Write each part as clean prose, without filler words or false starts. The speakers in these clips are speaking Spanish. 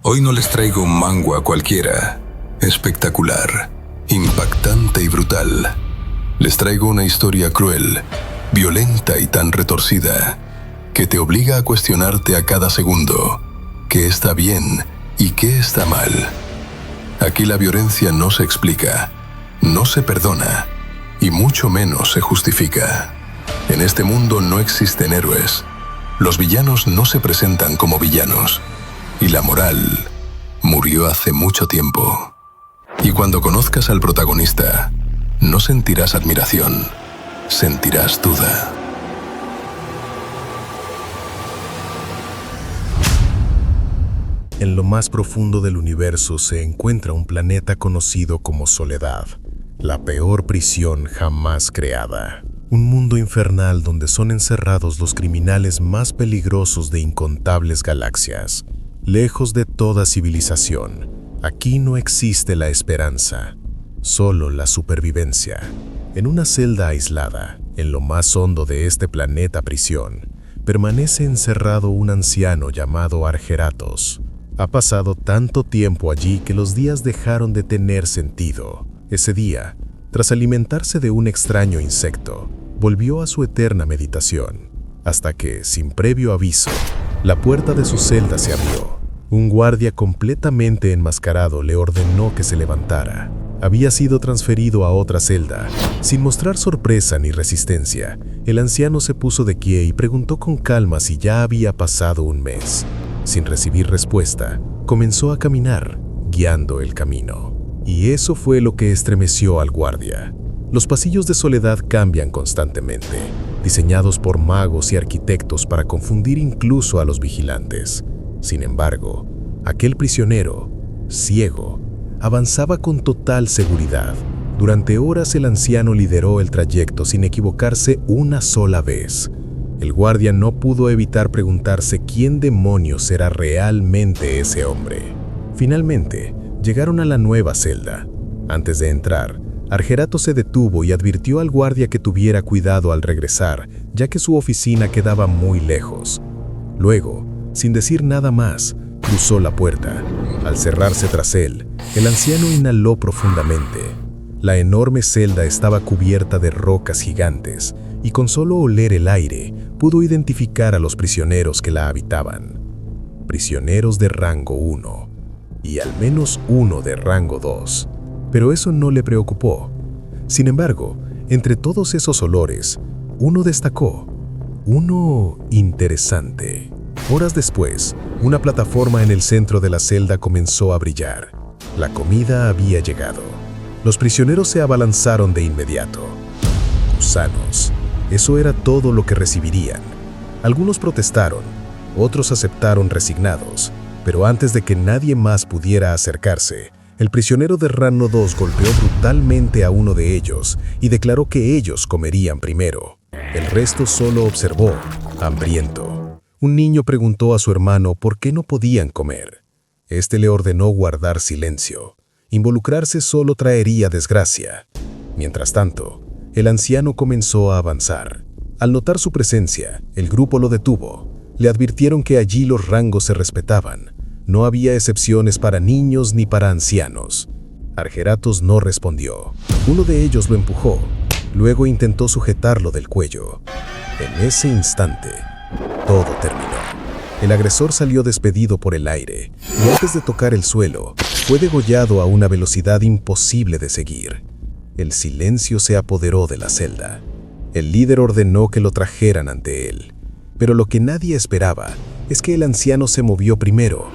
Hoy no les traigo un manga cualquiera, espectacular, impactante y brutal. Les traigo una historia cruel, violenta y tan retorcida, que te obliga a cuestionarte a cada segundo qué está bien y qué está mal. Aquí la violencia no se explica, no se perdona y mucho menos se justifica. En este mundo no existen héroes. Los villanos no se presentan como villanos. Y la moral murió hace mucho tiempo. Y cuando conozcas al protagonista, no sentirás admiración, sentirás duda. En lo más profundo del universo se encuentra un planeta conocido como Soledad, la peor prisión jamás creada. Un mundo infernal donde son encerrados los criminales más peligrosos de incontables galaxias. Lejos de toda civilización, aquí no existe la esperanza, solo la supervivencia. En una celda aislada, en lo más hondo de este planeta prisión, permanece encerrado un anciano llamado Argeratos. Ha pasado tanto tiempo allí que los días dejaron de tener sentido. Ese día, tras alimentarse de un extraño insecto, volvió a su eterna meditación, hasta que, sin previo aviso, la puerta de su celda se abrió. Un guardia completamente enmascarado le ordenó que se levantara. Había sido transferido a otra celda. Sin mostrar sorpresa ni resistencia, el anciano se puso de pie y preguntó con calma si ya había pasado un mes. Sin recibir respuesta, comenzó a caminar, guiando el camino. Y eso fue lo que estremeció al guardia. Los pasillos de Soledad cambian constantemente, diseñados por magos y arquitectos para confundir incluso a los vigilantes. Sin embargo, aquel prisionero, ciego, avanzaba con total seguridad. Durante horas el anciano lideró el trayecto sin equivocarse una sola vez. El guardia no pudo evitar preguntarse quién demonios era realmente ese hombre. Finalmente, llegaron a la nueva celda. Antes de entrar, Argeratos se detuvo y advirtió al guardia que tuviera cuidado al regresar, ya que su oficina quedaba muy lejos. Luego, sin decir nada más, cruzó la puerta. Al cerrarse tras él, el anciano inhaló profundamente. La enorme celda estaba cubierta de rocas gigantes, y con solo oler el aire, pudo identificar a los prisioneros que la habitaban. Prisioneros de rango 1, y al menos uno de rango 2. Pero eso no le preocupó. Sin embargo, entre todos esos olores, uno destacó. Uno interesante. Horas después, una plataforma en el centro de la celda comenzó a brillar. La comida había llegado. Los prisioneros se abalanzaron de inmediato. Gusanos. Eso era todo lo que recibirían. Algunos protestaron, otros aceptaron resignados, pero antes de que nadie más pudiera acercarse, el prisionero de rango 2 golpeó brutalmente a uno de ellos y declaró que ellos comerían primero. El resto solo observó, hambriento. Un niño preguntó a su hermano por qué no podían comer. Este le ordenó guardar silencio. Involucrarse solo traería desgracia. Mientras tanto, el anciano comenzó a avanzar. Al notar su presencia, el grupo lo detuvo. Le advirtieron que allí los rangos se respetaban. No había excepciones para niños ni para ancianos. Argeratos no respondió. Uno de ellos lo empujó. Luego intentó sujetarlo del cuello. En ese instante, todo terminó. El agresor salió despedido por el aire y antes de tocar el suelo, fue degollado a una velocidad imposible de seguir. El silencio se apoderó de la celda. El líder ordenó que lo trajeran ante él. Pero lo que nadie esperaba es que el anciano se movió primero.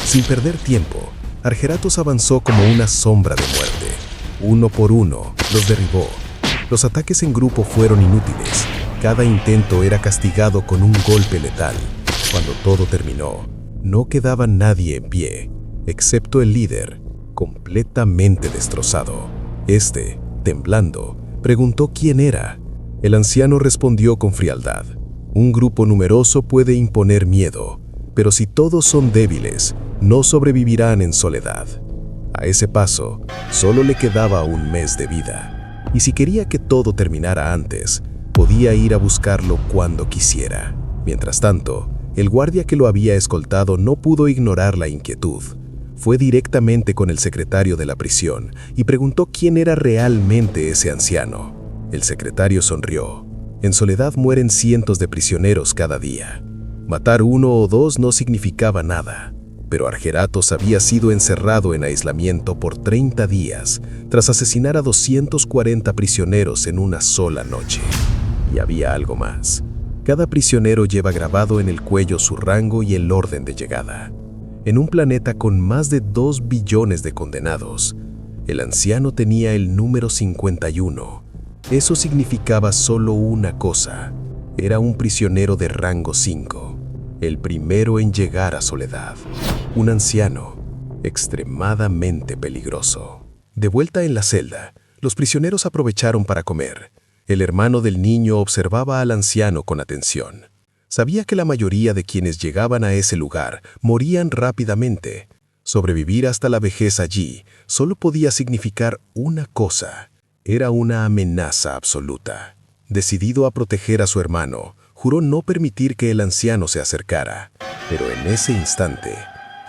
Sin perder tiempo, Argeratos avanzó como una sombra de muerte. Uno por uno, los derribó. Los ataques en grupo fueron inútiles. Cada intento era castigado con un golpe letal. Cuando todo terminó, no quedaba nadie en pie, excepto el líder, completamente destrozado. Este, temblando, preguntó quién era. El anciano respondió con frialdad. Un grupo numeroso puede imponer miedo, pero si todos son débiles, no sobrevivirán en soledad. A ese paso, solo le quedaba un mes de vida. Y si quería que todo terminara antes, podía ir a buscarlo cuando quisiera. Mientras tanto, El guardia que lo había escoltado no pudo ignorar la inquietud. Fue directamente con el secretario de la prisión y preguntó quién era realmente ese anciano. El secretario sonrió. En Soledad mueren cientos de prisioneros cada día. Matar uno o dos no significaba nada, pero Argeratos había sido encerrado en aislamiento por 30 días tras asesinar a 240 prisioneros en una sola noche. Y había algo más. Cada prisionero lleva grabado en el cuello su rango y el orden de llegada. En un planeta con más de 2 billones de condenados, el anciano tenía el número 51. Eso significaba solo una cosa. Era un prisionero de rango 5, el primero en llegar a Soledad. Un anciano extremadamente peligroso. De vuelta en la celda, los prisioneros aprovecharon para comer. El hermano del niño observaba al anciano con atención. Sabía que la mayoría de quienes llegaban a ese lugar morían rápidamente. Sobrevivir hasta la vejez allí solo podía significar una cosa. Era una amenaza absoluta. Decidido a proteger a su hermano, juró no permitir que el anciano se acercara. Pero en ese instante,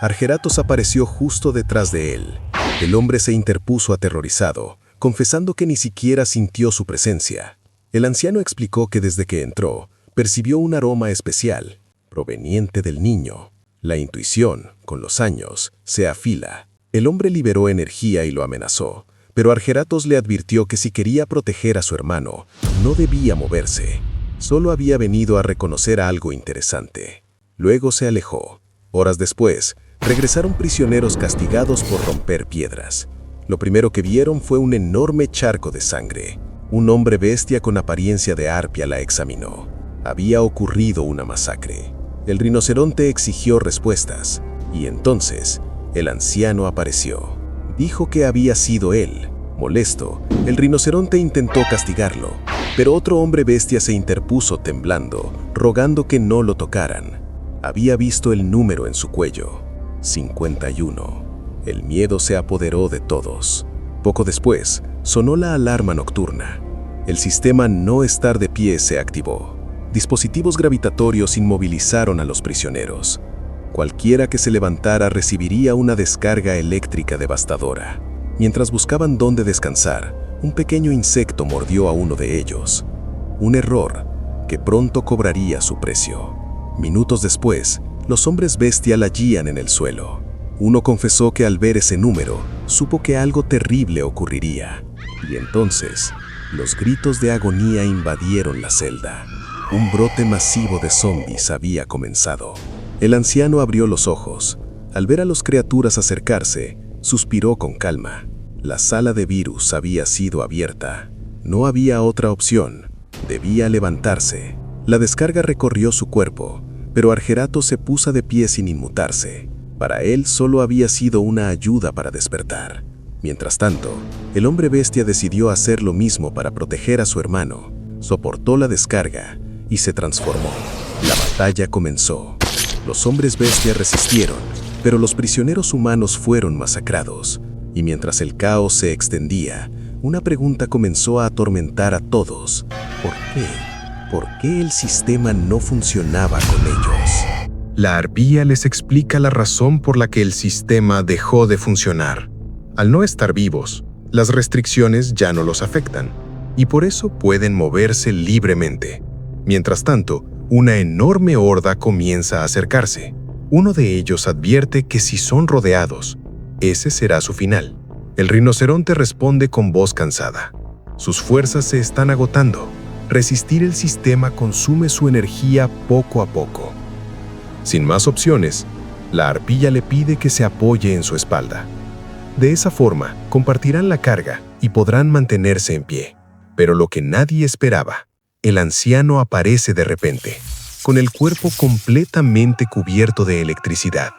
Argeratos apareció justo detrás de él. El hombre se interpuso aterrorizado, confesando que ni siquiera sintió su presencia. El anciano explicó que desde que entró, percibió un aroma especial, proveniente del niño. La intuición, con los años, se afila. El hombre liberó energía y lo amenazó, pero Argeratos le advirtió que si quería proteger a su hermano, no debía moverse. Solo había venido a reconocer algo interesante. Luego se alejó. Horas después, regresaron prisioneros castigados por romper piedras. Lo primero que vieron fue un enorme charco de sangre. Un hombre bestia con apariencia de arpia la examinó. Había ocurrido una masacre. El rinoceronte exigió respuestas, y entonces el anciano apareció. Dijo que había sido él. Molesto, el rinoceronte intentó castigarlo, pero otro hombre bestia se interpuso temblando, rogando que no lo tocaran. Había visto el número en su cuello, 51. El miedo se apoderó de todos. Poco después, sonó la alarma nocturna. El sistema no estar de pie se activó. Dispositivos gravitatorios inmovilizaron a los prisioneros. Cualquiera que se levantara recibiría una descarga eléctrica devastadora. Mientras buscaban dónde descansar, un pequeño insecto mordió a uno de ellos. Un error que pronto cobraría su precio. Minutos después, los hombres bestia yacían en el suelo. Uno confesó que al ver ese número, supo que algo terrible ocurriría. Y entonces, los gritos de agonía invadieron la celda. Un brote masivo de zombies había comenzado. El anciano abrió los ojos. Al ver a las criaturas acercarse, suspiró con calma. La sala de virus había sido abierta. No había otra opción. Debía levantarse. La descarga recorrió su cuerpo, pero Argeratos se puso de pie sin inmutarse. Para él solo había sido una ayuda para despertar. Mientras tanto, el hombre bestia decidió hacer lo mismo para proteger a su hermano. Soportó la descarga y se transformó. La batalla comenzó. Los hombres bestia resistieron, pero los prisioneros humanos fueron masacrados. Y mientras el caos se extendía, una pregunta comenzó a atormentar a todos. ¿Por qué? ¿Por qué el sistema no funcionaba con ellos? La arpía les explica la razón por la que el sistema dejó de funcionar. Al no estar vivos, las restricciones ya no los afectan, y por eso pueden moverse libremente. Mientras tanto, una enorme horda comienza a acercarse. Uno de ellos advierte que si son rodeados, ese será su final. El rinoceronte responde con voz cansada. Sus fuerzas se están agotando. Resistir el sistema consume su energía poco a poco. Sin más opciones, la arpilla le pide que se apoye en su espalda. De esa forma, compartirán la carga y podrán mantenerse en pie. Pero lo que nadie esperaba, el anciano aparece de repente, con el cuerpo completamente cubierto de electricidad.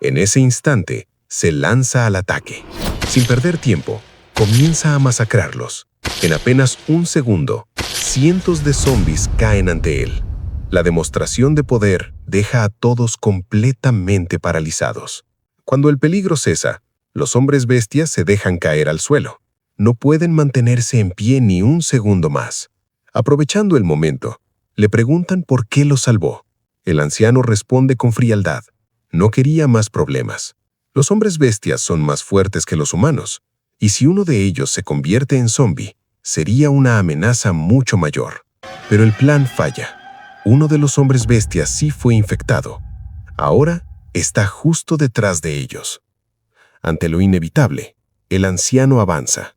En ese instante, se lanza al ataque. Sin perder tiempo, comienza a masacrarlos. En apenas un segundo, cientos de zombies caen ante él. La demostración de poder deja a todos completamente paralizados. Cuando el peligro cesa, los hombres bestias se dejan caer al suelo. No pueden mantenerse en pie ni un segundo más. Aprovechando el momento, le preguntan por qué lo salvó. El anciano responde con frialdad. No quería más problemas. Los hombres bestias son más fuertes que los humanos, y si uno de ellos se convierte en zombie, sería una amenaza mucho mayor. Pero el plan falla. Uno de los hombres bestias sí fue infectado. Ahora está justo detrás de ellos. Ante lo inevitable, el anciano avanza.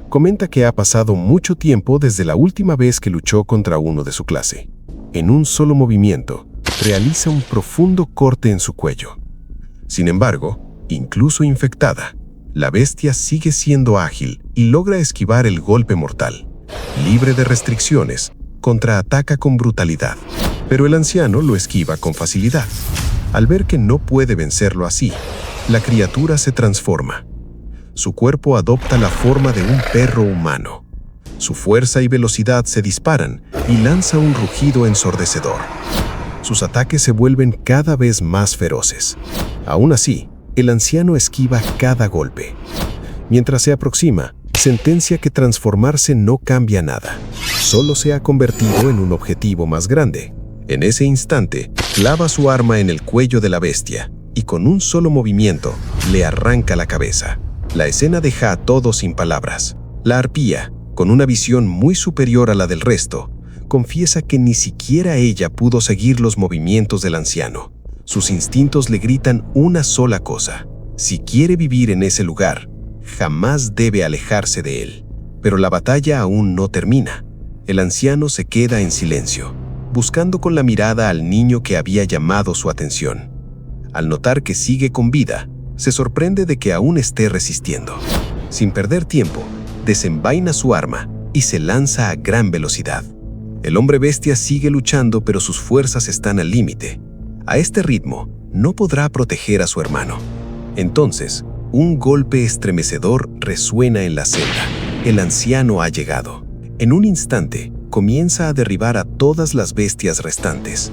Comenta que ha pasado mucho tiempo desde la última vez que luchó contra uno de su clase. En un solo movimiento, realiza un profundo corte en su cuello. Sin embargo, incluso infectada, la bestia sigue siendo ágil y logra esquivar el golpe mortal. Libre de restricciones, contraataca con brutalidad. Pero el anciano lo esquiva con facilidad. Al ver que no puede vencerlo así, la criatura se transforma. Su cuerpo adopta la forma de un perro humano. Su fuerza y velocidad se disparan y lanza un rugido ensordecedor. Sus ataques se vuelven cada vez más feroces. Aún así, el anciano esquiva cada golpe. Mientras se aproxima, sentencia que transformarse no cambia nada. Solo se ha convertido en un objetivo más grande. En ese instante, clava su arma en el cuello de la bestia y con un solo movimiento le arranca la cabeza. La escena deja a todos sin palabras. La arpía, con una visión muy superior a la del resto, confiesa que ni siquiera ella pudo seguir los movimientos del anciano. Sus instintos le gritan una sola cosa: si quiere vivir en ese lugar, jamás debe alejarse de él. Pero la batalla aún no termina. El anciano se queda en silencio, buscando con la mirada al niño que había llamado su atención. Al notar que sigue con vida, se sorprende de que aún esté resistiendo. Sin perder tiempo, desenvaina su arma y se lanza a gran velocidad. El hombre bestia sigue luchando, pero sus fuerzas están al límite. A este ritmo, no podrá proteger a su hermano. Entonces, un golpe estremecedor resuena en la celda. El anciano ha llegado. En un instante, comienza a derribar a todas las bestias restantes.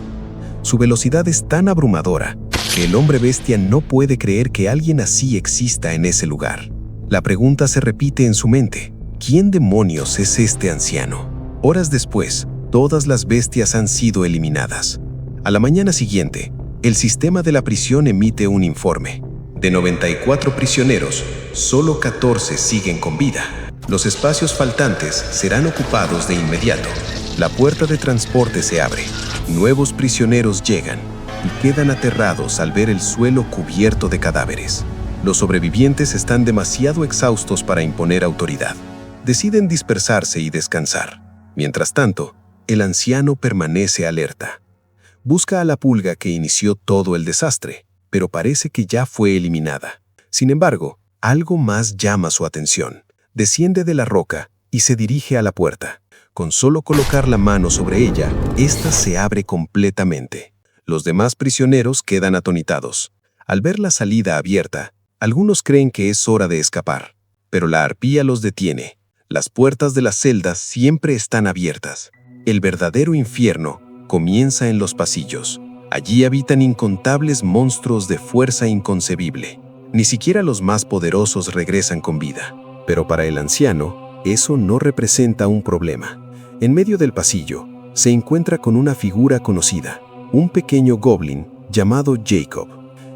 Su velocidad es tan abrumadora que el hombre bestia no puede creer que alguien así exista en ese lugar. La pregunta se repite en su mente: ¿quién demonios es este anciano? Horas después, todas las bestias han sido eliminadas. A la mañana siguiente, el sistema de la prisión emite un informe. De 94 prisioneros, solo 14 siguen con vida. Los espacios faltantes serán ocupados de inmediato. La puerta de transporte se abre. Nuevos prisioneros llegan y quedan aterrados al ver el suelo cubierto de cadáveres. Los sobrevivientes están demasiado exhaustos para imponer autoridad. Deciden dispersarse y descansar. Mientras tanto, el anciano permanece alerta. Busca a la pulga que inició todo el desastre, pero parece que ya fue eliminada. Sin embargo, algo más llama su atención. Desciende de la roca y se dirige a la puerta. Con solo colocar la mano sobre ella, ésta se abre completamente. Los demás prisioneros quedan atonitados. Al ver la salida abierta, algunos creen que es hora de escapar, pero la arpía los detiene. Las puertas de las celdas siempre están abiertas. El verdadero infierno comienza en los pasillos. Allí habitan incontables monstruos de fuerza inconcebible. Ni siquiera los más poderosos regresan con vida. Pero para el anciano, eso no representa un problema. En medio del pasillo, se encuentra con una figura conocida, un pequeño goblin llamado Jacob.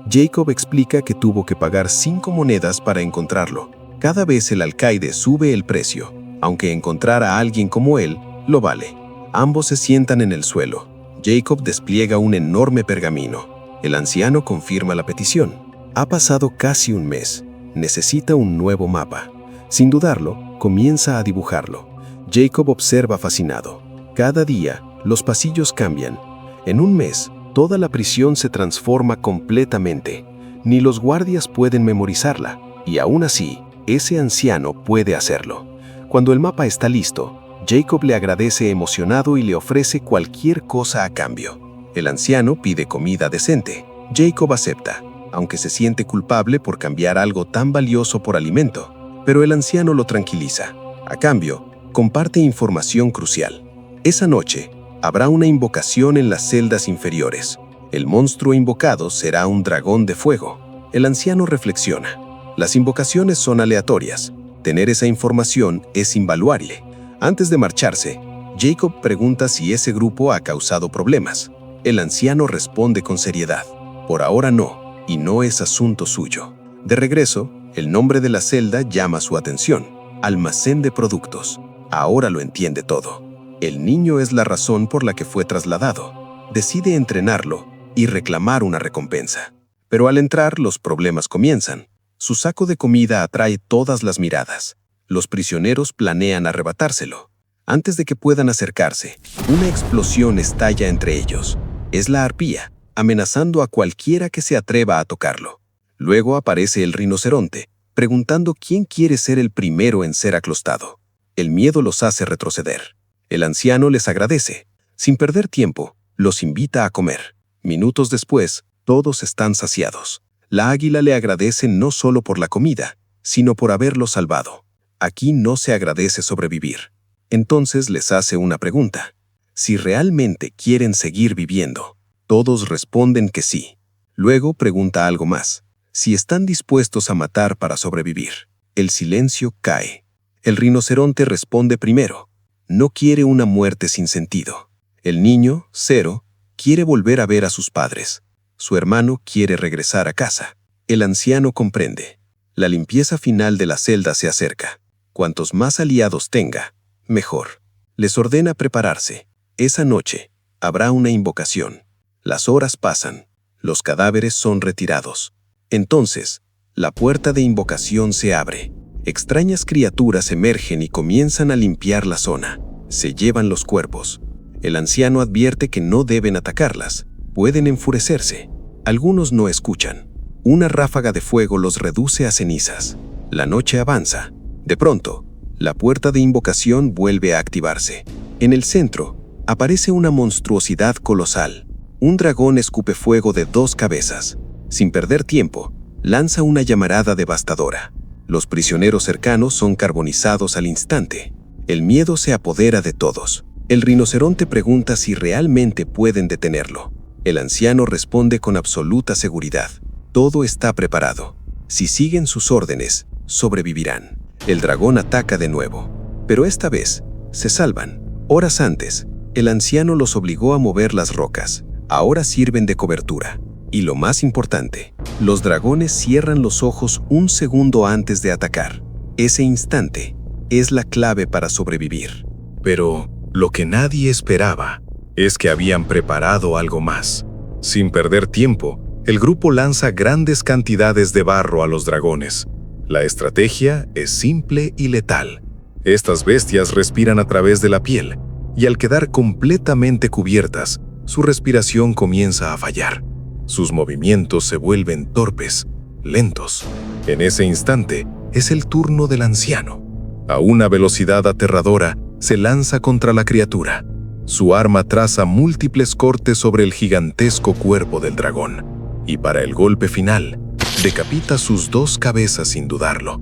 Jacob explica que tuvo que pagar 5 monedas para encontrarlo. Cada vez el alcaide sube el precio, aunque encontrar a alguien como él lo vale. Ambos se sientan en el suelo. Jacob despliega un enorme pergamino. El anciano confirma la petición. Ha pasado casi un mes. Necesita un nuevo mapa. Sin dudarlo, comienza a dibujarlo. Jacob observa fascinado. Cada día, los pasillos cambian. En un mes, toda la prisión se transforma completamente. Ni los guardias pueden memorizarla, y aún así, ese anciano puede hacerlo. Cuando el mapa está listo, Jacob le agradece emocionado y le ofrece cualquier cosa a cambio. El anciano pide comida decente. Jacob acepta, aunque se siente culpable por cambiar algo tan valioso por alimento. Pero el anciano lo tranquiliza. A cambio, comparte información crucial. Esa noche, habrá una invocación en las celdas inferiores. El monstruo invocado será un dragón de fuego. El anciano reflexiona. Las invocaciones son aleatorias. Tener esa información es invaluable. Antes de marcharse, Jacob pregunta si ese grupo ha causado problemas. El anciano responde con seriedad. Por ahora no, y no es asunto suyo. De regreso, el nombre de la celda llama su atención. Almacén de productos. Ahora lo entiende todo. El niño es la razón por la que fue trasladado. Decide entrenarlo y reclamar una recompensa. Pero al entrar, los problemas comienzan. Su saco de comida atrae todas las miradas. Los prisioneros planean arrebatárselo. Antes de que puedan acercarse, una explosión estalla entre ellos. Es la arpía, amenazando a cualquiera que se atreva a tocarlo. Luego aparece el rinoceronte, preguntando quién quiere ser el primero en ser aclostado. El miedo los hace retroceder. El anciano les agradece. Sin perder tiempo, los invita a comer. Minutos después, todos están saciados. La águila le agradece no solo por la comida, sino por haberlo salvado. Aquí no se agradece sobrevivir. Entonces les hace una pregunta. Si realmente quieren seguir viviendo. Todos responden que sí. Luego pregunta algo más. Si están dispuestos a matar para sobrevivir. El silencio cae. El rinoceronte responde primero. No quiere una muerte sin sentido. El niño, Cero, quiere volver a ver a sus padres. Su hermano quiere regresar a casa. El anciano comprende. La limpieza final de la celda se acerca. Cuantos más aliados tenga, mejor. Les ordena prepararse. Esa noche, habrá una invocación. Las horas pasan. Los cadáveres son retirados. Entonces, la puerta de invocación se abre. Extrañas criaturas emergen y comienzan a limpiar la zona. Se llevan los cuerpos. El anciano advierte que no deben atacarlas. Pueden enfurecerse. Algunos no escuchan. Una ráfaga de fuego los reduce a cenizas. La noche avanza. De pronto, la puerta de invocación vuelve a activarse. En el centro, aparece una monstruosidad colosal. Un dragón escupe fuego de 2 cabezas. Sin perder tiempo, lanza una llamarada devastadora. Los prisioneros cercanos son carbonizados al instante. El miedo se apodera de todos. El rinoceronte pregunta si realmente pueden detenerlo. El anciano responde con absoluta seguridad. Todo está preparado. Si siguen sus órdenes, sobrevivirán. El dragón ataca de nuevo. Pero esta vez, se salvan. Horas antes, el anciano los obligó a mover las rocas. Ahora sirven de cobertura. Y lo más importante, los dragones cierran los ojos un segundo antes de atacar. Ese instante es la clave para sobrevivir. Pero lo que nadie esperaba es que habían preparado algo más. Sin perder tiempo, el grupo lanza grandes cantidades de barro a los dragones. La estrategia es simple y letal. Estas bestias respiran a través de la piel, y al quedar completamente cubiertas, su respiración comienza a fallar. Sus movimientos se vuelven torpes, lentos. En ese instante, es el turno del anciano. A una velocidad aterradora, se lanza contra la criatura. Su arma traza múltiples cortes sobre el gigantesco cuerpo del dragón. Y para el golpe final, decapita sus 2 cabezas sin dudarlo.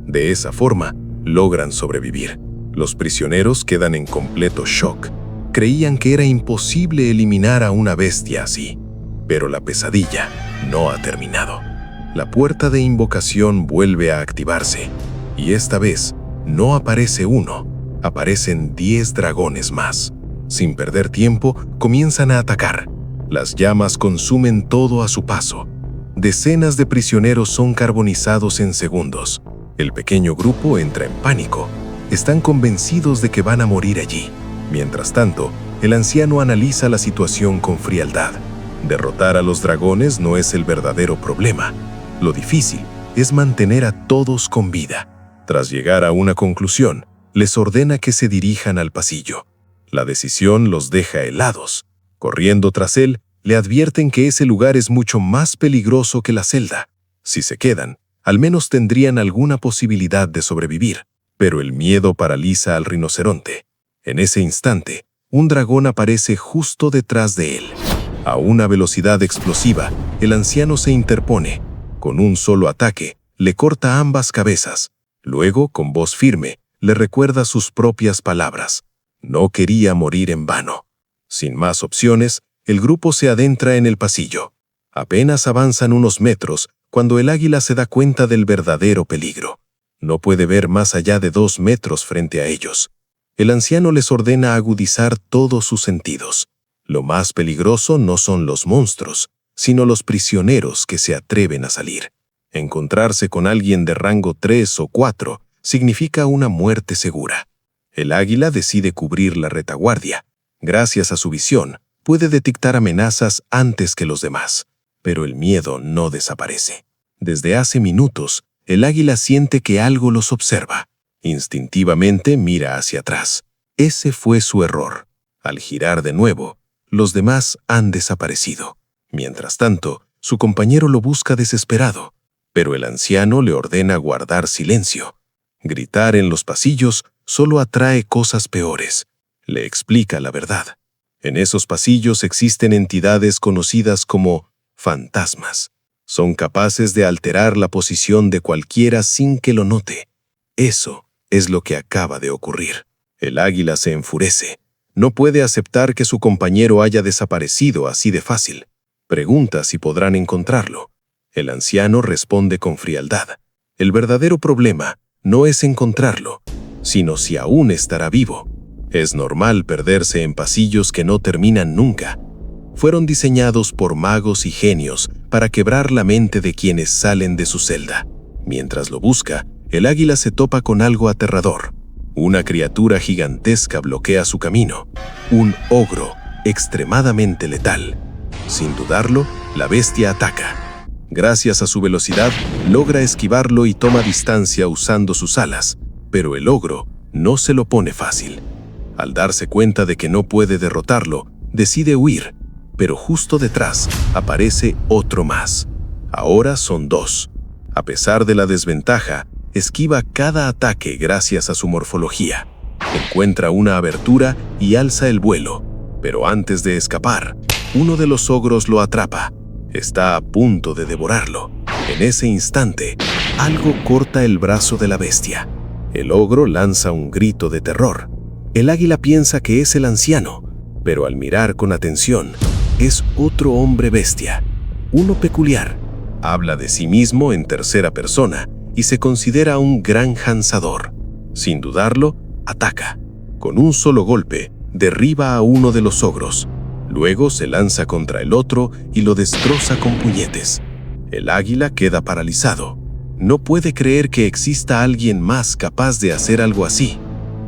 De esa forma, logran sobrevivir. Los prisioneros quedan en completo shock. Creían que era imposible eliminar a una bestia así. Pero la pesadilla no ha terminado. La puerta de invocación vuelve a activarse. Y esta vez, no aparece uno, aparecen 10 dragones más. Sin perder tiempo, comienzan a atacar. Las llamas consumen todo a su paso. Decenas de prisioneros son carbonizados en segundos. El pequeño grupo entra en pánico. Están convencidos de que van a morir allí. Mientras tanto, el anciano analiza la situación con frialdad. Derrotar a los dragones no es el verdadero problema. Lo difícil es mantener a todos con vida. Tras llegar a una conclusión, les ordena que se dirijan al pasillo. La decisión los deja helados. Corriendo tras él, le advierten que ese lugar es mucho más peligroso que la celda. Si se quedan, al menos tendrían alguna posibilidad de sobrevivir. Pero el miedo paraliza al rinoceronte. En ese instante, un dragón aparece justo detrás de él. A una velocidad explosiva, el anciano se interpone. Con un solo ataque, le corta ambas cabezas. Luego, con voz firme, le recuerda sus propias palabras. No quería morir en vano. Sin más opciones, el grupo se adentra en el pasillo. Apenas avanzan unos metros cuando el águila se da cuenta del verdadero peligro. No puede ver más allá de 2 metros frente a ellos. El anciano les ordena agudizar todos sus sentidos. Lo más peligroso no son los monstruos, sino los prisioneros que se atreven a salir. Encontrarse con alguien de rango 3 o 4 significa una muerte segura. El águila decide cubrir la retaguardia. Gracias a su visión, puede detectar amenazas antes que los demás. Pero el miedo no desaparece. Desde hace minutos, el águila siente que algo los observa. Instintivamente mira hacia atrás. Ese fue su error. Al girar de nuevo, los demás han desaparecido. Mientras tanto, su compañero lo busca desesperado, pero el anciano le ordena guardar silencio. Gritar en los pasillos solo atrae cosas peores. Le explica la verdad. En esos pasillos existen entidades conocidas como fantasmas. Son capaces de alterar la posición de cualquiera sin que lo note. Eso es lo que acaba de ocurrir. El águila se enfurece. No puede aceptar que su compañero haya desaparecido así de fácil. Pregunta si podrán encontrarlo. El anciano responde con frialdad. El verdadero problema no es encontrarlo, sino si aún estará vivo. Es normal perderse en pasillos que no terminan nunca. Fueron diseñados por magos y genios para quebrar la mente de quienes salen de su celda. Mientras lo busca, el águila se topa con algo aterrador. Una criatura gigantesca bloquea su camino. Un ogro extremadamente letal. Sin dudarlo, la bestia ataca. Gracias a su velocidad, logra esquivarlo y toma distancia usando sus alas. Pero el ogro no se lo pone fácil. Al darse cuenta de que no puede derrotarlo, decide huir. Pero justo detrás aparece otro más. Ahora son dos. A pesar de la desventaja, esquiva cada ataque gracias a su morfología. Encuentra una abertura y alza el vuelo. Pero antes de escapar, uno de los ogros lo atrapa. Está a punto de devorarlo. En ese instante, algo corta el brazo de la bestia. El ogro lanza un grito de terror. El águila piensa que es el anciano, pero al mirar con atención, es otro hombre bestia. Uno peculiar. Habla de sí mismo en tercera persona y se considera un gran lanzador. Sin dudarlo, ataca. Con un solo golpe, derriba a uno de los ogros. Luego se lanza contra el otro y lo destroza con puñetes. El águila queda paralizado. No puede creer que exista alguien más capaz de hacer algo así.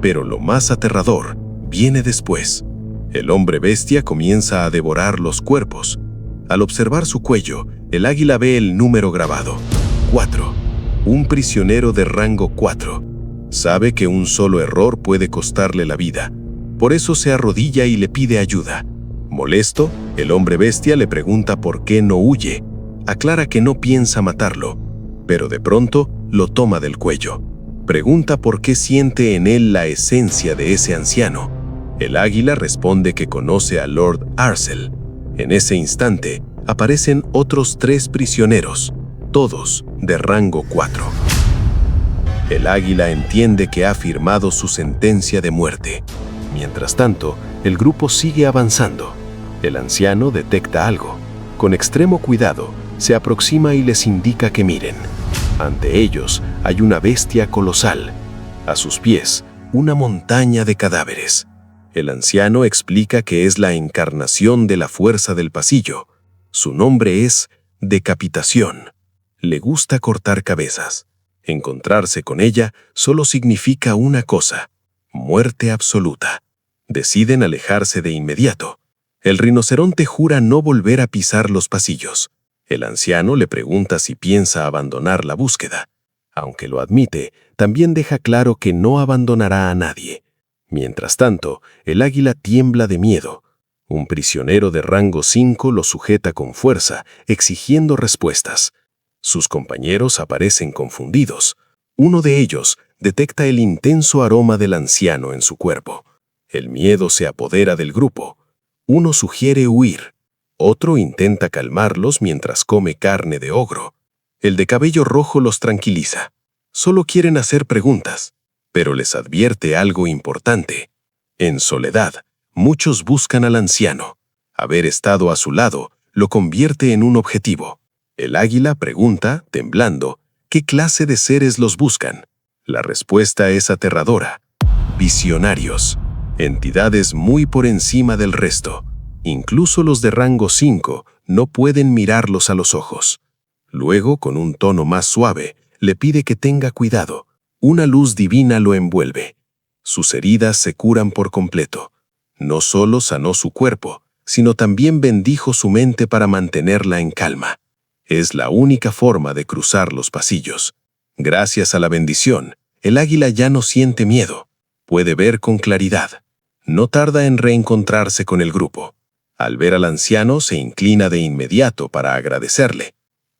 Pero lo más aterrador viene después. El hombre bestia comienza a devorar los cuerpos. Al observar su cuello, el águila ve el número grabado. 4. Un prisionero de rango 4. Sabe que un solo error puede costarle la vida. Por eso se arrodilla y le pide ayuda. Molesto, el hombre bestia le pregunta por qué no huye. Aclara que no piensa matarlo, pero de pronto lo toma del cuello. Pregunta por qué siente en él la esencia de ese anciano. El águila responde que conoce a Lord Arcel. En ese instante, aparecen otros 3 prisioneros, todos de rango 4. El águila entiende que ha firmado su sentencia de muerte. Mientras tanto, el grupo sigue avanzando. El anciano detecta algo. Con extremo cuidado, se aproxima y les indica que miren. Ante ellos hay una bestia colosal. A sus pies, una montaña de cadáveres. El anciano explica que es la encarnación de la fuerza del pasillo. Su nombre es Decapitación. Le gusta cortar cabezas. Encontrarse con ella solo significa una cosa: muerte absoluta. Deciden alejarse de inmediato. El rinoceronte jura no volver a pisar los pasillos. El anciano le pregunta si piensa abandonar la búsqueda. Aunque lo admite, también deja claro que no abandonará a nadie. Mientras tanto, el águila tiembla de miedo. Un prisionero de rango 5 lo sujeta con fuerza, exigiendo respuestas. Sus compañeros aparecen confundidos. Uno de ellos detecta el intenso aroma del anciano en su cuerpo. El miedo se apodera del grupo. Uno sugiere huir. Otro intenta calmarlos mientras come carne de ogro. El de cabello rojo los tranquiliza. Solo quieren hacer preguntas, pero les advierte algo importante. En soledad, muchos buscan al anciano. Haber estado a su lado lo convierte en un objetivo. El águila pregunta, temblando, ¿qué clase de seres los buscan? La respuesta es aterradora. Visionarios. Entidades muy por encima del resto. Incluso los de rango 5 no pueden mirarlos a los ojos. Luego, con un tono más suave, le pide que tenga cuidado. Una luz divina lo envuelve. Sus heridas se curan por completo. No solo sanó su cuerpo, sino también bendijo su mente para mantenerla en calma. Es la única forma de cruzar los pasillos. Gracias a la bendición, el águila ya no siente miedo. Puede ver con claridad. No tarda en reencontrarse con el grupo. Al ver al anciano, se inclina de inmediato para agradecerle.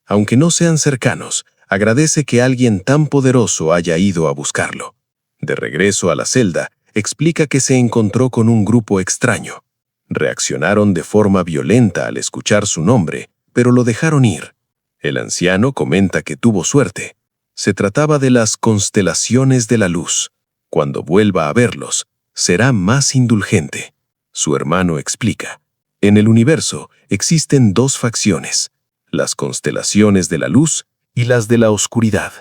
Aunque no sean cercanos, agradece que alguien tan poderoso haya ido a buscarlo. De regreso a la celda, explica que se encontró con un grupo extraño. Reaccionaron de forma violenta al escuchar su nombre, pero lo dejaron ir. El anciano comenta que tuvo suerte. Se trataba de las constelaciones de la luz. Cuando vuelva a verlos, será más indulgente. Su hermano explica. En el universo existen dos facciones, las constelaciones de la luz y las de la oscuridad,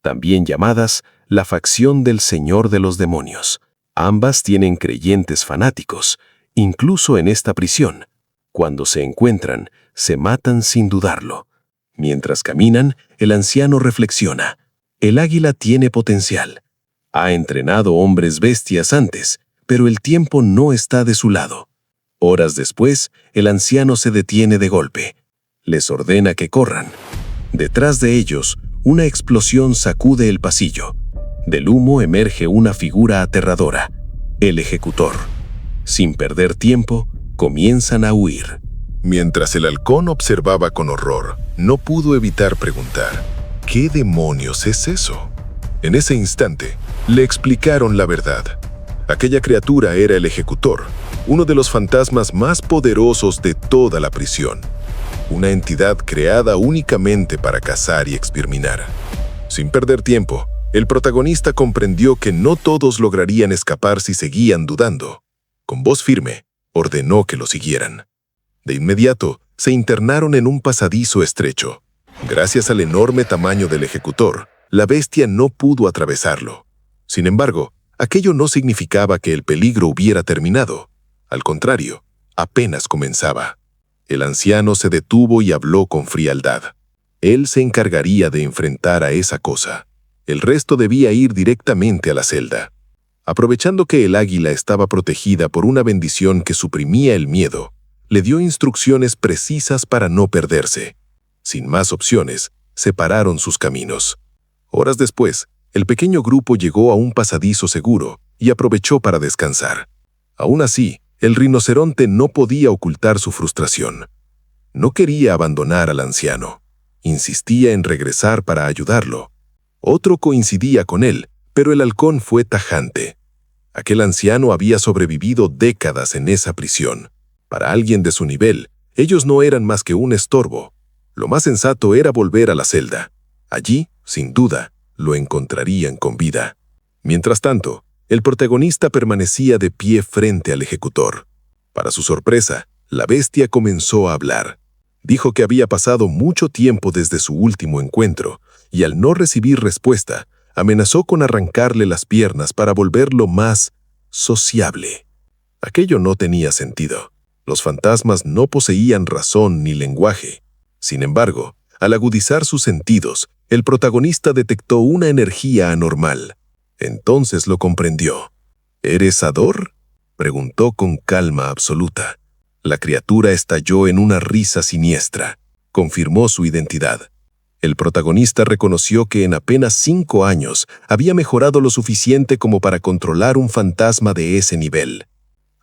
también llamadas la facción del Señor de los Demonios. Ambas tienen creyentes fanáticos, incluso en esta prisión. Cuando se encuentran, se matan sin dudarlo. Mientras caminan, el anciano reflexiona. El águila tiene potencial. Ha entrenado hombres bestias antes, pero el tiempo no está de su lado. Horas después, el anciano se detiene de golpe. Les ordena que corran. Detrás de ellos, una explosión sacude el pasillo. Del humo emerge una figura aterradora, el ejecutor. Sin perder tiempo, comienzan a huir. Mientras el halcón observaba con horror, no pudo evitar preguntar, ¿qué demonios es eso? En ese instante, le explicaron la verdad. Aquella criatura era el ejecutor, uno de los fantasmas más poderosos de toda la prisión. Una entidad creada únicamente para cazar y exterminar. Sin perder tiempo, el protagonista comprendió que no todos lograrían escapar si seguían dudando. Con voz firme, ordenó que lo siguieran. De inmediato, se internaron en un pasadizo estrecho. Gracias al enorme tamaño del ejecutor, la bestia no pudo atravesarlo. Sin embargo, aquello no significaba que el peligro hubiera terminado. Al contrario, apenas comenzaba. El anciano se detuvo y habló con frialdad. Él se encargaría de enfrentar a esa cosa. El resto debía ir directamente a la celda. Aprovechando que el águila estaba protegida por una bendición que suprimía el miedo, le dio instrucciones precisas para no perderse. Sin más opciones, separaron sus caminos. Horas después, el pequeño grupo llegó a un pasadizo seguro y aprovechó para descansar. Aún así, el rinoceronte no podía ocultar su frustración. No quería abandonar al anciano. Insistía en regresar para ayudarlo. Otro coincidía con él, pero el halcón fue tajante. Aquel anciano había sobrevivido décadas en esa prisión. Para alguien de su nivel, ellos no eran más que un estorbo. Lo más sensato era volver a la celda. Allí, sin duda, lo encontrarían con vida. Mientras tanto, el protagonista permanecía de pie frente al ejecutor. Para su sorpresa, la bestia comenzó a hablar. Dijo que había pasado mucho tiempo desde su último encuentro, y al no recibir respuesta, amenazó con arrancarle las piernas para volverlo más sociable. Aquello no tenía sentido. Los fantasmas no poseían razón ni lenguaje. Sin embargo, al agudizar sus sentidos, el protagonista detectó una energía anormal. Entonces lo comprendió. ¿Eres Hador?, preguntó con calma absoluta. La criatura estalló en una risa siniestra. Confirmó su identidad. El protagonista reconoció que en apenas 5 años había mejorado lo suficiente como para controlar un fantasma de ese nivel.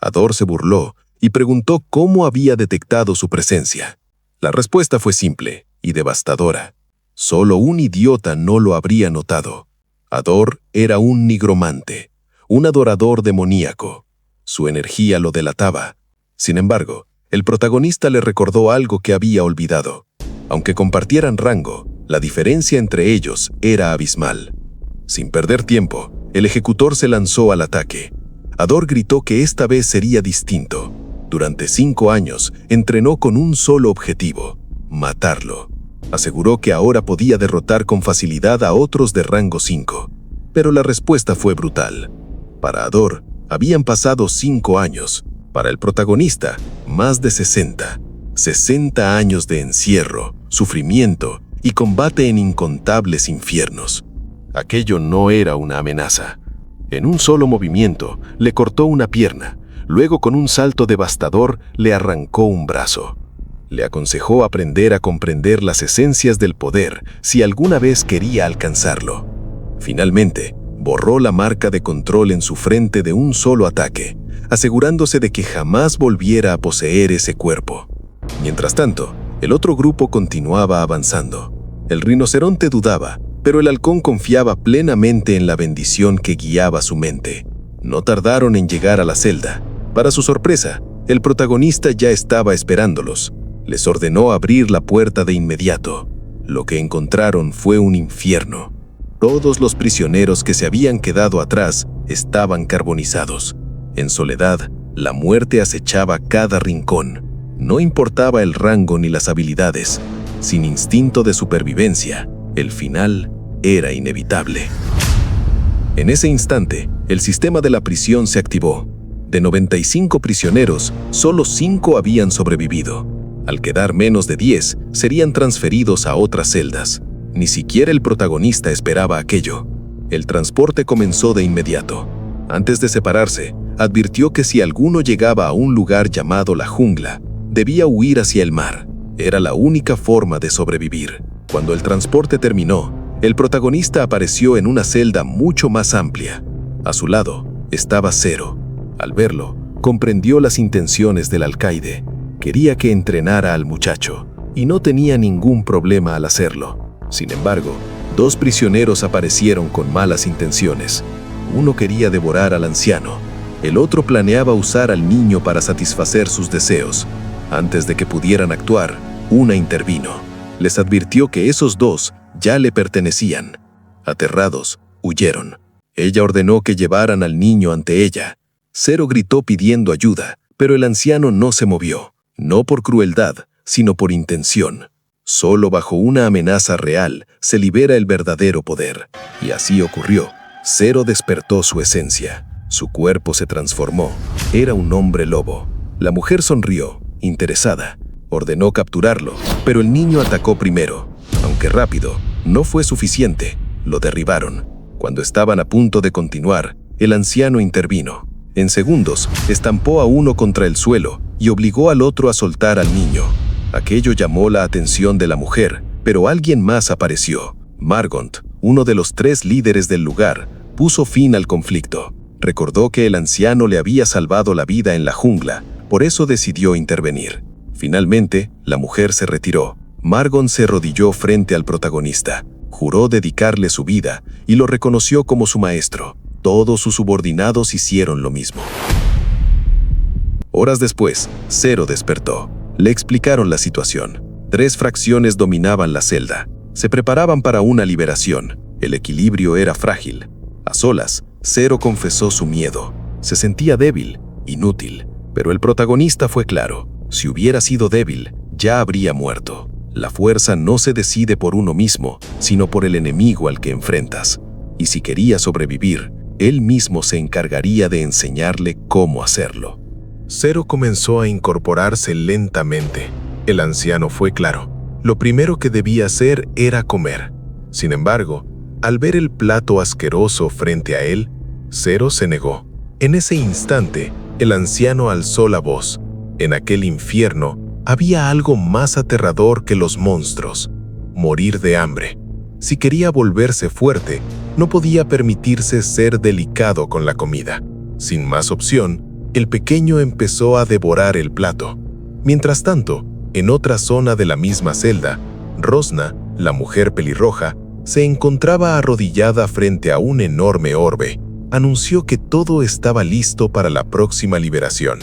Hador se burló y preguntó cómo había detectado su presencia. La respuesta fue simple y devastadora. Solo un idiota no lo habría notado. Hador era un nigromante, un adorador demoníaco. Su energía lo delataba. Sin embargo, el protagonista le recordó algo que había olvidado. Aunque compartieran rango, la diferencia entre ellos era abismal. Sin perder tiempo, el ejecutor se lanzó al ataque. Hador gritó que esta vez sería distinto. Durante 5 años, entrenó con un solo objetivo: matarlo. Aseguró que ahora podía derrotar con facilidad a otros de rango 5. Pero la respuesta fue brutal. Para Hador, habían pasado 5 años, Para el protagonista, más de 60 años de encierro, sufrimiento y combate en incontables infiernos. Aquello no era una amenaza. En un solo movimiento, le cortó una pierna, luego con un salto devastador le arrancó un brazo. Le aconsejó aprender a comprender las esencias del poder si alguna vez quería alcanzarlo. Finalmente, borró la marca de control en su frente de un solo ataque, asegurándose de que jamás volviera a poseer ese cuerpo. Mientras tanto, el otro grupo continuaba avanzando. El rinoceronte dudaba, pero el halcón confiaba plenamente en la bendición que guiaba su mente. No tardaron en llegar a la celda. Para su sorpresa, el protagonista ya estaba esperándolos. Les ordenó abrir la puerta de inmediato. Lo que encontraron fue un infierno. Todos los prisioneros que se habían quedado atrás estaban carbonizados. En soledad, la muerte acechaba cada rincón. No importaba el rango ni las habilidades. Sin instinto de supervivencia, el final era inevitable. En ese instante, el sistema de la prisión se activó. De 95 prisioneros, solo 5 habían sobrevivido. Al quedar menos de 10, serían transferidos a otras celdas. Ni siquiera el protagonista esperaba aquello. El transporte comenzó de inmediato. Antes de separarse, advirtió que si alguno llegaba a un lugar llamado la jungla, debía huir hacia el mar. Era la única forma de sobrevivir. Cuando el transporte terminó, el protagonista apareció en una celda mucho más amplia. A su lado estaba Zero. Al verlo, comprendió las intenciones del alcaide. Quería que entrenara al muchacho, y no tenía ningún problema al hacerlo. Sin embargo, 2 prisioneros aparecieron con malas intenciones. Uno quería devorar al anciano. El otro planeaba usar al niño para satisfacer sus deseos. Antes de que pudieran actuar, una intervino. Les advirtió que esos 2 ya le pertenecían. Aterrados, huyeron. Ella ordenó que llevaran al niño ante ella. Zero gritó pidiendo ayuda, pero el anciano no se movió. No por crueldad, sino por intención. Solo bajo una amenaza real se libera el verdadero poder. Y así ocurrió. Zero despertó su esencia. Su cuerpo se transformó. Era un hombre lobo. La mujer sonrió, interesada. Ordenó capturarlo, pero el niño atacó primero. Aunque rápido, no fue suficiente. Lo derribaron. Cuando estaban a punto de continuar, el anciano intervino. En segundos, estampó a uno contra el suelo y obligó al otro a soltar al niño. Aquello llamó la atención de la mujer, pero alguien más apareció. Margont, uno de los 3 líderes del lugar, puso fin al conflicto. Recordó que el anciano le había salvado la vida en la jungla, por eso decidió intervenir. Finalmente, la mujer se retiró. Margont se arrodilló frente al protagonista. Juró dedicarle su vida y lo reconoció como su maestro. Todos sus subordinados hicieron lo mismo. Horas después, Zero despertó. Le explicaron la situación. 3 fracciones dominaban la celda. Se preparaban para una liberación. El equilibrio era frágil. A solas, Zero confesó su miedo. Se sentía débil, inútil. Pero el protagonista fue claro. Si hubiera sido débil, ya habría muerto. La fuerza no se decide por uno mismo, sino por el enemigo al que enfrentas. Y si quería sobrevivir, él mismo se encargaría de enseñarle cómo hacerlo. Zero comenzó a incorporarse lentamente. El anciano fue claro. Lo primero que debía hacer era comer. Sin embargo, al ver el plato asqueroso frente a él, Zero se negó. En ese instante, el anciano alzó la voz. En aquel infierno, había algo más aterrador que los monstruos: morir de hambre. Si quería volverse fuerte, no podía permitirse ser delicado con la comida. Sin más opción, el pequeño empezó a devorar el plato. Mientras tanto, en otra zona de la misma celda, Rosna, la mujer pelirroja, se encontraba arrodillada frente a un enorme orbe. Anunció que todo estaba listo para la próxima liberación.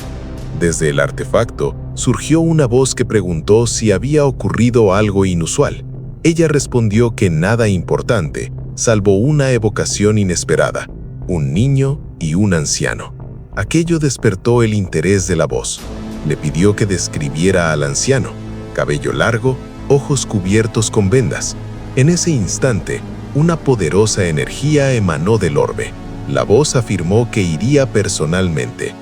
Desde el artefacto, surgió una voz que preguntó si había ocurrido algo inusual. Ella respondió que nada importante, salvo una evocación inesperada: un niño y un anciano. Aquello despertó el interés de la voz. Le pidió que describiera al anciano: cabello largo, ojos cubiertos con vendas. En ese instante, una poderosa energía emanó del orbe. La voz afirmó que iría personalmente.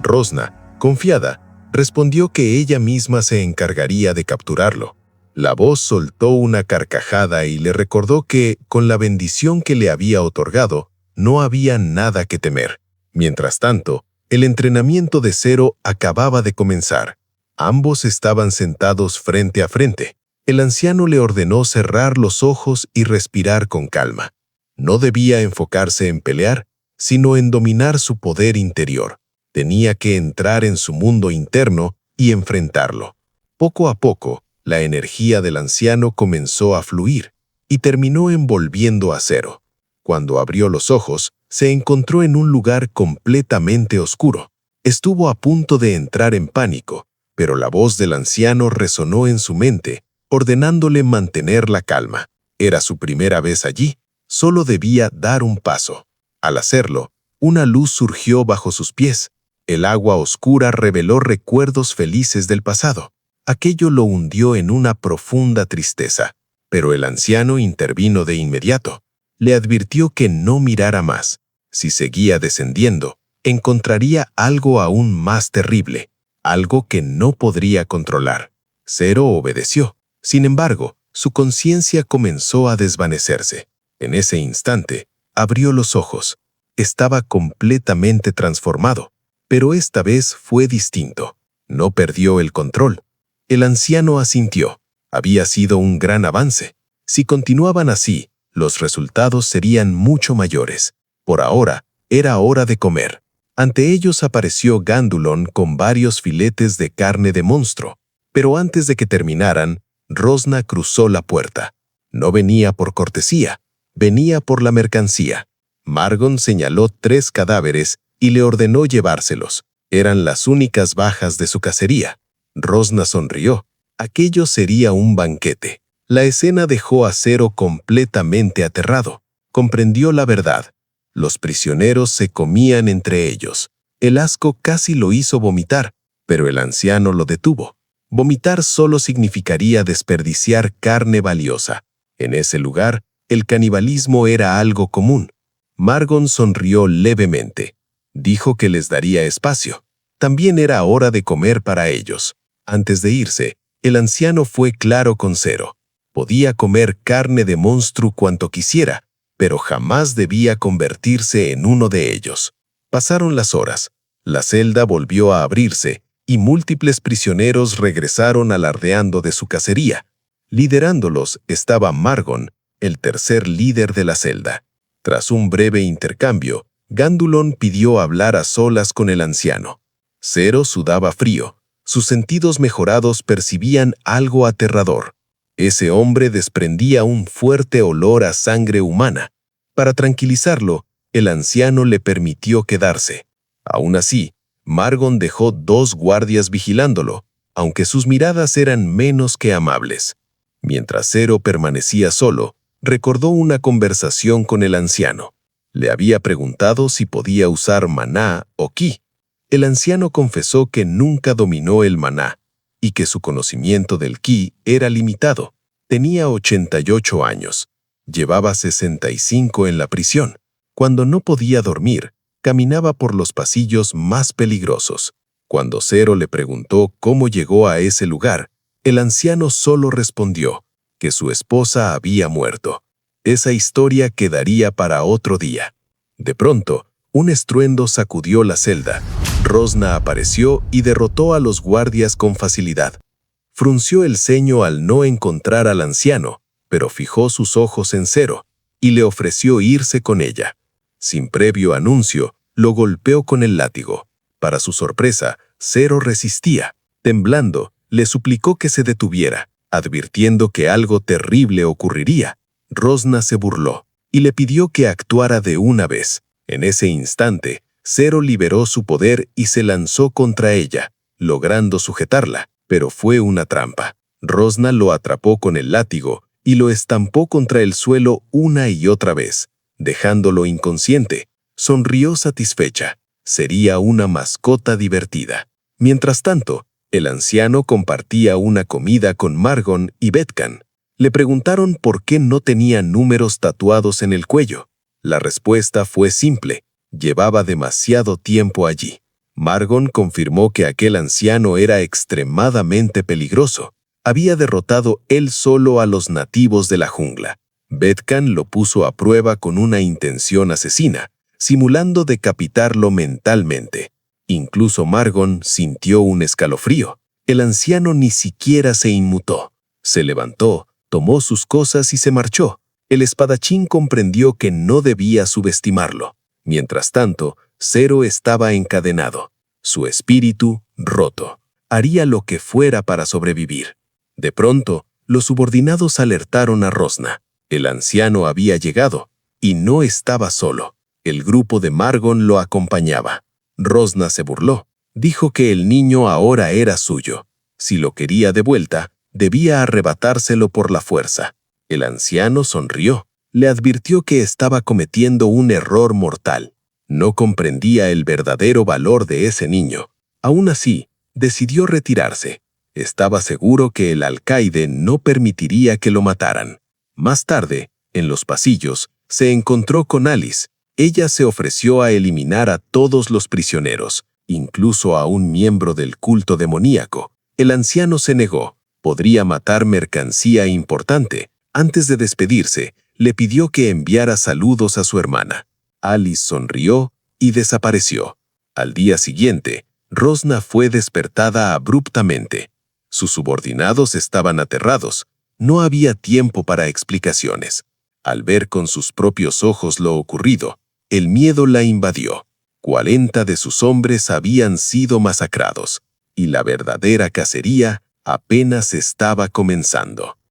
Rosna, Confiada, respondió que ella misma se encargaría de capturarlo. La voz soltó una carcajada y le recordó que, con la bendición que le había otorgado, no había nada que temer. Mientras tanto, el entrenamiento de Zero acababa de comenzar. Ambos estaban sentados frente a frente. El anciano le ordenó cerrar los ojos y respirar con calma. No debía enfocarse en pelear, sino en dominar su poder interior. Tenía que entrar en su mundo interno y enfrentarlo. Poco a poco, la energía del anciano comenzó a fluir y terminó envolviendo a Zero. Cuando abrió los ojos, se encontró en un lugar completamente oscuro. Estuvo a punto de entrar en pánico, pero la voz del anciano resonó en su mente, ordenándole mantener la calma. Era su primera vez allí, solo debía dar un paso. Al hacerlo, una luz surgió bajo sus pies. El agua oscura reveló recuerdos felices del pasado. Aquello lo hundió en una profunda tristeza, pero el anciano intervino de inmediato. Le advirtió que no mirara más. Si seguía descendiendo, encontraría algo aún más terrible, algo que no podría controlar. Zero obedeció. Sin embargo, su conciencia comenzó a desvanecerse. En ese instante, abrió los ojos. Estaba completamente transformado, pero esta vez fue distinto. No perdió el control. El anciano asintió. Había sido un gran avance. Si continuaban así, los resultados serían mucho mayores. Por ahora, era hora de comer. Ante ellos apareció Gandulon con varios filetes de carne de monstruo. Pero antes de que terminaran, Rosna cruzó la puerta. No venía por cortesía, venía por la mercancía. Margon señaló 3 cadáveres y le ordenó llevárselos. Eran las únicas bajas de su cacería. Rosna sonrió. Aquello sería un banquete. La escena dejó a Zero completamente aterrado. Comprendió la verdad. Los prisioneros se comían entre ellos. El asco casi lo hizo vomitar, pero el anciano lo detuvo. Vomitar solo significaría desperdiciar carne valiosa. En ese lugar, el canibalismo era algo común. Margon sonrió levemente. Dijo que les daría espacio. También era hora de comer para ellos. Antes de irse, el anciano fue claro con Zero. Podía comer carne de monstruo cuanto quisiera, pero jamás debía convertirse en uno de ellos. Pasaron las horas. La celda volvió a abrirse y múltiples prisioneros regresaron alardeando de su cacería. Liderándolos estaba Margon, el tercer líder de la celda. Tras un breve intercambio, Gandulon pidió hablar a solas con el anciano. Zero sudaba frío. Sus sentidos mejorados percibían algo aterrador. Ese hombre desprendía un fuerte olor a sangre humana. Para tranquilizarlo, el anciano le permitió quedarse. Aún así, Margon dejó 2 guardias vigilándolo, aunque sus miradas eran menos que amables. Mientras Zero permanecía solo, recordó una conversación con el anciano. Le había preguntado si podía usar maná o ki. El anciano confesó que nunca dominó el maná y que su conocimiento del ki era limitado. Tenía 88 años. Llevaba 65 en la prisión. Cuando no podía dormir, caminaba por los pasillos más peligrosos. Cuando Zero le preguntó cómo llegó a ese lugar, el anciano solo respondió que su esposa había muerto. Esa historia quedaría para otro día. De pronto, un estruendo sacudió la celda. Rosna apareció y derrotó a los guardias con facilidad. Frunció el ceño al no encontrar al anciano, pero fijó sus ojos en Zero y le ofreció irse con ella. Sin previo anuncio, lo golpeó con el látigo. Para su sorpresa, Zero resistía. Temblando, le suplicó que se detuviera, advirtiendo que algo terrible ocurriría. Rosna se burló y le pidió que actuara de una vez. En ese instante, Zero liberó su poder y se lanzó contra ella, logrando sujetarla, pero fue una trampa. Rosna lo atrapó con el látigo y lo estampó contra el suelo una y otra vez, dejándolo inconsciente. Sonrió satisfecha. Sería una mascota divertida. Mientras tanto, el anciano compartía una comida con Margon y Betkan. Le preguntaron por qué no tenía números tatuados en el cuello. La respuesta fue simple. Llevaba demasiado tiempo allí. Margon confirmó que aquel anciano era extremadamente peligroso. Había derrotado él solo a los nativos de la jungla. Betkan lo puso a prueba con una intención asesina, simulando decapitarlo mentalmente. Incluso Margon sintió un escalofrío. El anciano ni siquiera se inmutó. Se levantó, tomó sus cosas y se marchó. El espadachín comprendió que no debía subestimarlo. Mientras tanto, Zero estaba encadenado. Su espíritu, roto. Haría lo que fuera para sobrevivir. De pronto, los subordinados alertaron a Rosna. El anciano había llegado, y no estaba solo. El grupo de Margon lo acompañaba. Rosna se burló. Dijo que el niño ahora era suyo. Si lo quería de vuelta, debía arrebatárselo por la fuerza. El anciano sonrió. Le advirtió que estaba cometiendo un error mortal. No comprendía el verdadero valor de ese niño. Aún así, decidió retirarse. Estaba seguro que el alcaide no permitiría que lo mataran. Más tarde, en los pasillos, se encontró con Alice. Ella se ofreció a eliminar a todos los prisioneros, incluso a un miembro del culto demoníaco. El anciano se negó. Podría matar mercancía importante. Antes de despedirse, le pidió que enviara saludos a su hermana. Alice sonrió y desapareció. Al día siguiente, Rosna fue despertada abruptamente. Sus subordinados estaban aterrados. No había tiempo para explicaciones. Al ver con sus propios ojos lo ocurrido, el miedo la invadió. 40 de sus hombres habían sido masacrados, y la verdadera cacería apenas estaba comenzando.